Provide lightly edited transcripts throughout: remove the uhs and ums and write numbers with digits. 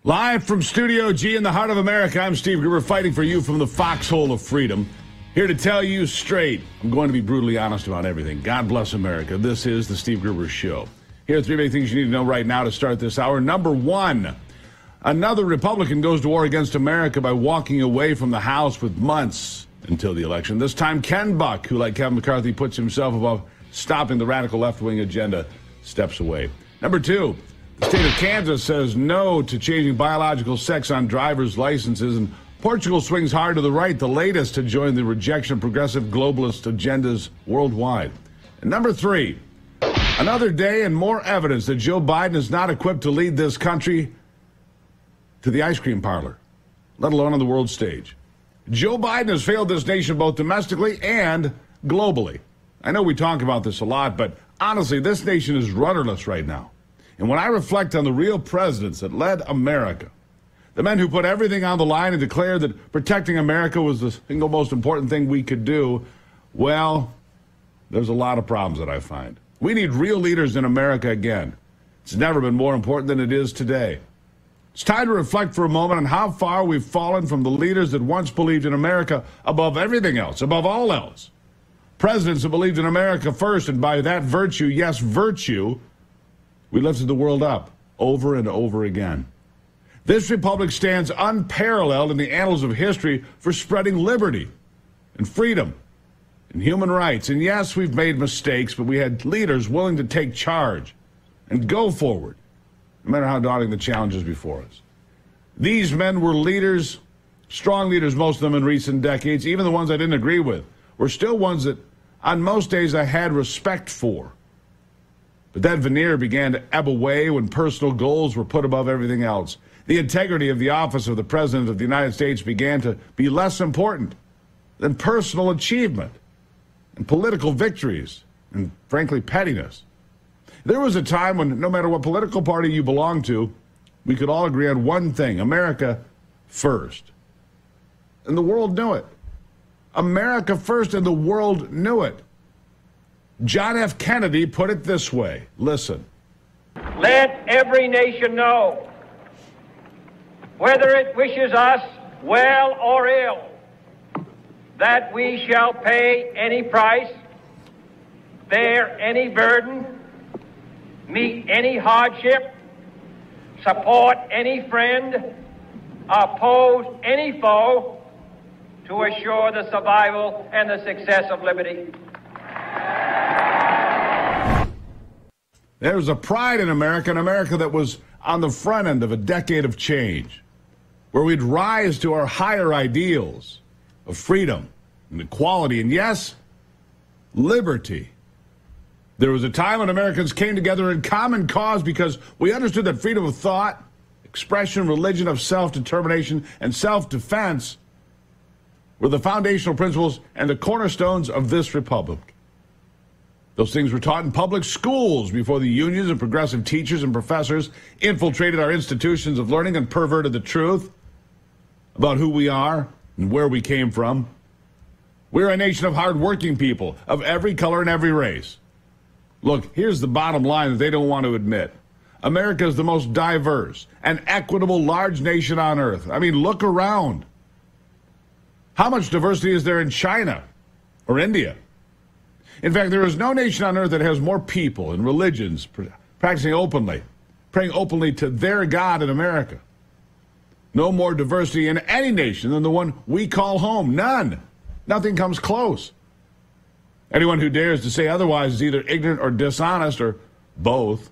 Live from Studio G in the heart of America, I'm Steve Gruber, fighting for you from the foxhole of freedom. Here to tell you straight, I'm going to be brutally honest about everything. God bless America. This is the Steve Gruber Show. Here are three big things you need to know right now to start this hour. Number one, another Republican goes to war against America by walking away from the House with months until the election. This time, Ken Buck, who, like Kevin McCarthy, puts himself above stopping the radical left-wing agenda, steps away. Number two, the state of Kansas says no to changing biological sex on driver's licenses, and Portugal swings hard to the right, the latest to join the rejection of progressive globalist agendas worldwide. And number three, another day and more evidence that Joe Biden is not equipped to lead this country to the ice cream parlor, let alone on the world stage. Joe Biden has failed this nation both domestically and globally. I know we talk about this a lot, but honestly, this nation is rudderless right now. And when I reflect on the real presidents that led America, the men who put everything on the line and declared that protecting America was the single most important thing we could do, well, there's a lot of problems that I find. We need real leaders in America again. It's never been more important than it is today. It's time to reflect for a moment on how far we've fallen from the leaders that once believed in America above everything else, above all else. Presidents who believed in America first, and by that virtue, yes, virtue, we lifted the world up over and over again. This republic stands unparalleled in the annals of history for spreading liberty and freedom and human rights. And yes, we've made mistakes, but we had leaders willing to take charge and go forward, no matter how daunting the challenges before us. These men were leaders, strong leaders, most of them in recent decades. Even the ones I didn't agree with were still ones that on most days I had respect for. But that veneer began to ebb away when personal goals were put above everything else. The integrity of the office of the President of the United States began to be less important than personal achievement and political victories and, frankly, pettiness. There was a time when no matter what political party you belonged to, we could all agree on one thing: America first. And the world knew it. America first, and the world knew it. John F. Kennedy put it this way. Listen. Let every nation know, whether it wishes us well or ill, that we shall pay any price, bear any burden, meet any hardship, support any friend, oppose any foe, to assure the survival and the success of liberty. There was a pride in America, an America that was on the front end of a decade of change, where we'd rise to our higher ideals of freedom and equality and, yes, liberty. There was a time when Americans came together in common cause because we understood that freedom of thought, expression, religion, of self-determination, and self-defense were the foundational principles and the cornerstones of this republic. Those things were taught in public schools before the unions and progressive teachers and professors infiltrated our institutions of learning and perverted the truth about who we are and where we came from. We're a nation of hardworking people of every color and every race. Look, here's the bottom line that they don't want to admit. America is the most diverse and equitable large nation on earth. I mean, look around. How much diversity is there in China or India? In fact, there is no nation on earth that has more people and religions practicing openly, praying openly to their God in America. No more diversity in any nation than the one we call home. None. Nothing comes close. Anyone who dares to say otherwise is either ignorant or dishonest or both.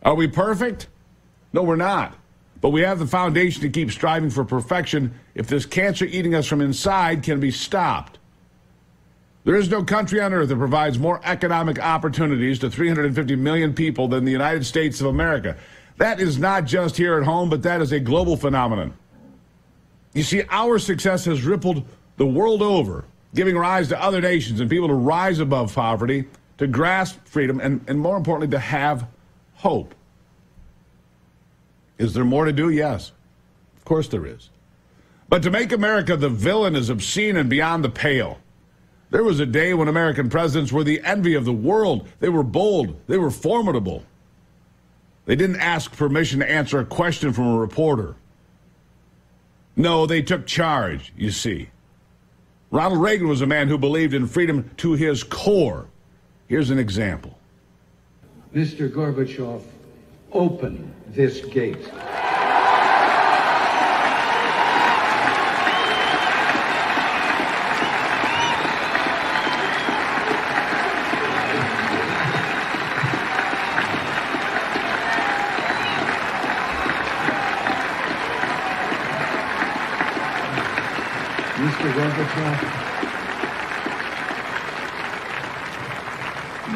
Are we perfect? No, we're not. But we have the foundation to keep striving for perfection if this cancer eating us from inside can be stopped. There is no country on earth that provides more economic opportunities to 350 million people than the United States of America. That is not just here at home, but that is a global phenomenon. You see, our success has rippled the world over, giving rise to other nations and people to rise above poverty, to grasp freedom, and more importantly, to have hope. Is there more to do? Yes. Of course there is. But to make America the villain is obscene and beyond the pale. There was a day when American presidents were the envy of the world. They were bold. They were formidable. They didn't ask permission to answer a question from a reporter. No, they took charge, you see. Ronald Reagan was a man who believed in freedom to his core. Here's an example. Mr. Gorbachev, open this gate.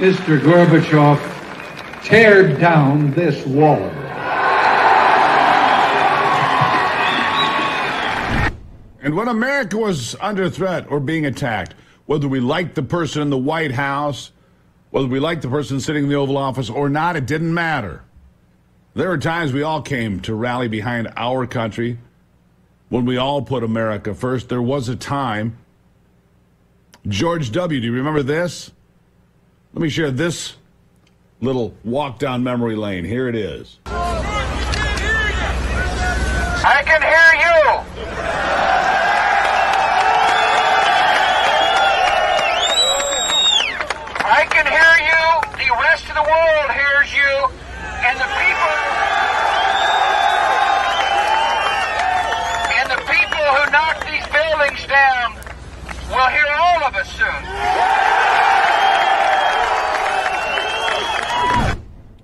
Mr. Gorbachev, tear down this wall. And when America was under threat or being attacked, whether we liked the person in the White House, whether we liked the person sitting in the Oval Office or not, it didn't matter. There were times we all came to rally behind our country when we all put America first. There was a time. George W., do you remember this? Let me share this little walk down memory lane. Here it is. I can hear you. I can hear you. The rest of the world hears you. And the people who knock these buildings down will hear all of us soon.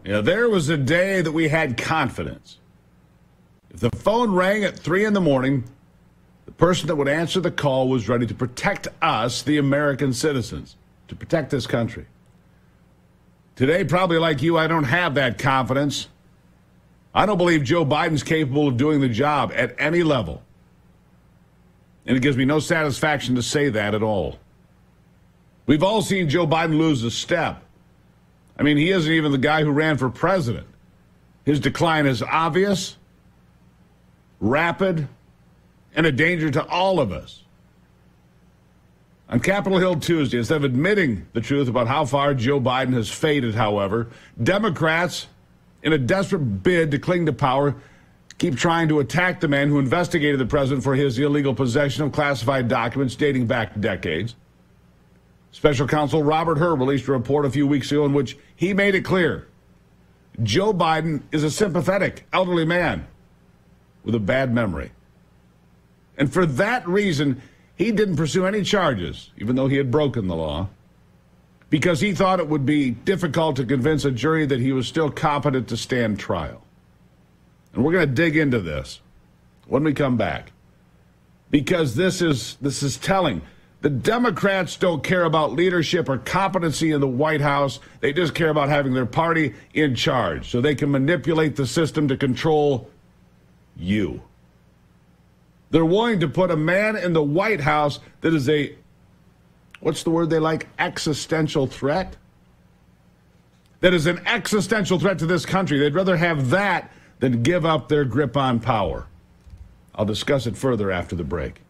Yeah, there was a day that we had confidence. If the phone rang at 3 in the morning, the person that would answer the call was ready to protect us, the American citizens, to protect this country. Today, probably like you, I don't have that confidence. I don't believe Joe Biden's capable of doing the job at any level. And it gives me no satisfaction to say that at all. We've all seen Joe Biden lose a step. I mean, he isn't even the guy who ran for president. His decline is obvious, rapid, and a danger to all of us. On Capitol Hill Tuesday, instead of admitting the truth about how far Joe Biden has faded, however, Democrats, in a desperate bid to cling to power, keep trying to attack the man who investigated the president for his illegal possession of classified documents dating back decades. Special counsel Robert Hur released a report a few weeks ago in which he made it clear Joe Biden is a sympathetic elderly man with a bad memory. And for that reason, he didn't pursue any charges, even though he had broken the law, because he thought it would be difficult to convince a jury that he was still competent to stand trial. And we're going to dig into this when we come back, because this is telling. The Democrats don't care about leadership or competency in the White House. They just care about having their party in charge so they can manipulate the system to control you. They're willing to put a man in the White House that is a, what's the word they like, existential threat? That is an existential threat to this country. They'd rather have that than give up their grip on power. I'll discuss it further after the break.